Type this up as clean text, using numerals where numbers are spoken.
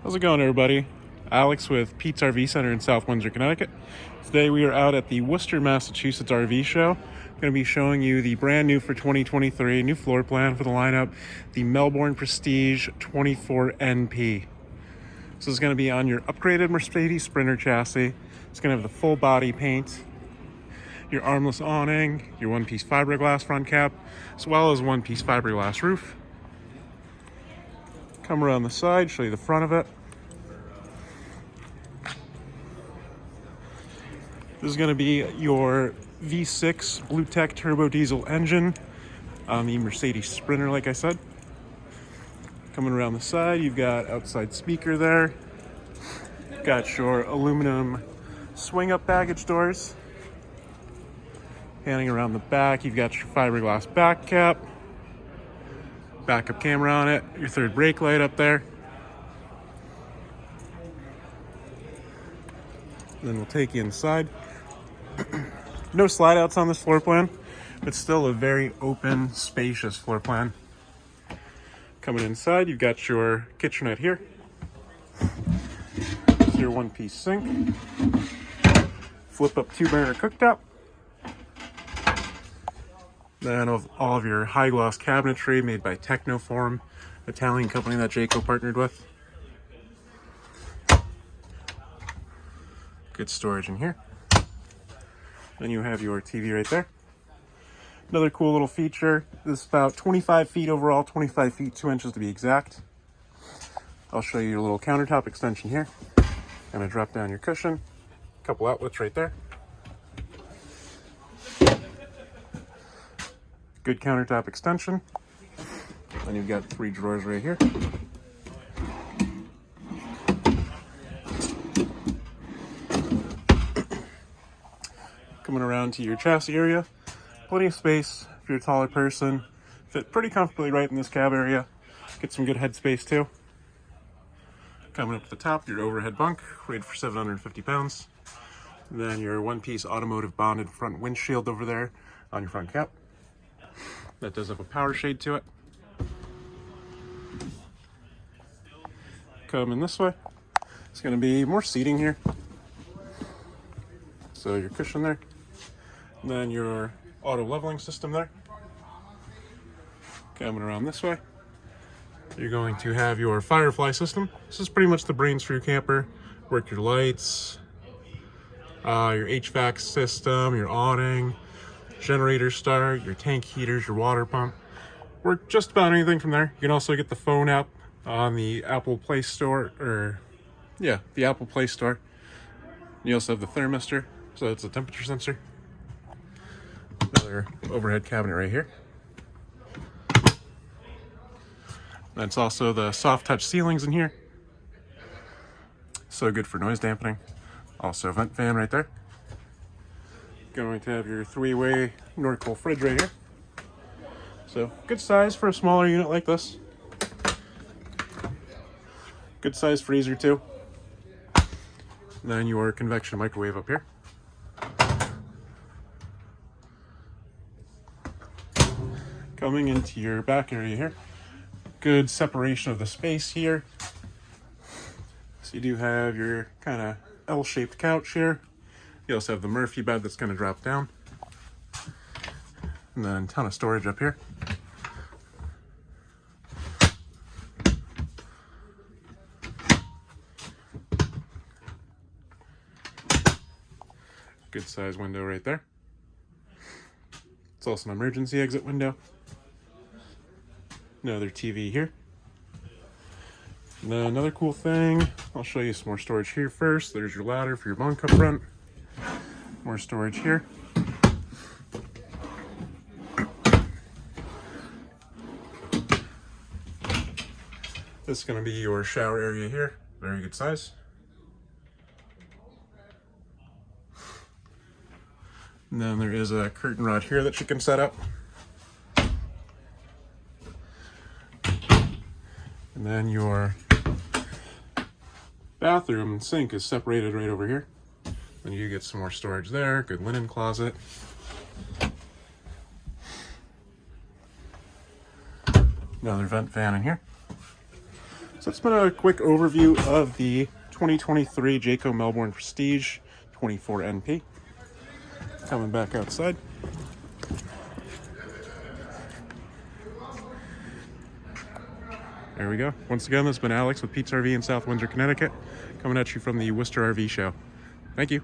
How's it going, everybody? Alex with Pete's RV Center in South Windsor, Connecticut. Today we are out at the Worcester, Massachusetts RV show. Going to be showing you the brand new for 2023 new floor plan for the lineup, the Melbourne Prestige 24NP. This is going to be on your upgraded Mercedes Sprinter chassis. It's going to have the full body paint, your armless awning, your one-piece fiberglass front cap, as well as one-piece fiberglass roof. Come around the side, show you the front of it. This is going to be your V6 BlueTech turbo diesel engine on the Mercedes Sprinter, like I said. Coming around the side, you've got outside speaker there. Got your aluminum swing-up baggage doors. Panning around the back, you've got your fiberglass back cap. Backup camera on it, your third brake light up there. Then we'll take you inside. No slide outs on this floor plan, but still a very open, spacious floor plan. Coming inside, you've got your kitchenette here. Here's your one-piece sink. Flip up 2-burner cooktop. Then all of your high gloss cabinetry made by Technoform, Italian company that Jayco partnered with. Good storage in here. Then you have your TV right there. Another cool little feature. This is about 25 feet overall, 25 feet 2 inches to be exact. I'll show you your little countertop extension here. Gonna drop down your cushion. A couple outlets right there. Good countertop extension. Then you've got 3 drawers right here. Coming around to your chassis area, plenty of space if you're a taller person. Fit pretty comfortably right in this cab area. Get some good headspace too. Coming up to the top, your overhead bunk, rated for 750 pounds. Then your one-piece automotive bonded front windshield over there on your front cap. That does have a power shade to it. Coming this way, it's going to be more seating here. So your cushion there. And then your auto leveling system there. Coming around this way, you're going to have your Firefly system. This is pretty much the brains for your camper. Work your lights, your HVAC system, your awning, generator start, your tank heaters, your water pump. Work just about anything from there. You can also get the phone app on the Apple Play Store, the Apple Play Store. You also have the thermistor, so it's a temperature sensor. Another overhead cabinet right here. That's also the soft touch ceilings in here. So good for noise dampening. Also vent fan right there. Going to have your 3-way Norco fridge right here. So good size for a smaller unit like this. Good size freezer too. Then your convection microwave up here. Coming into your back area here. Good separation of the space here. So you do have your kind of L-shaped couch here. You also have the Murphy bed that's going to drop down. And then a ton of storage up here. Good size window right there. It's also an emergency exit window. Another TV here. And then another cool thing, I'll show you some more storage here first. There's your ladder for your bunk up front. More storage here. This is going to be your shower area here. Very good size. And then there is a curtain rod here that you can set up. And then your bathroom and sink is separated right over here. Then you get some more storage there, good linen closet. Another vent fan in here. So that's been a quick overview of the 2023 Jayco Melbourne Prestige 24 NP. Coming back outside. There we go. Once again, this has been Alex with Pete's RV in South Windsor, Connecticut, coming at you from the Worcester RV Show. Thank you.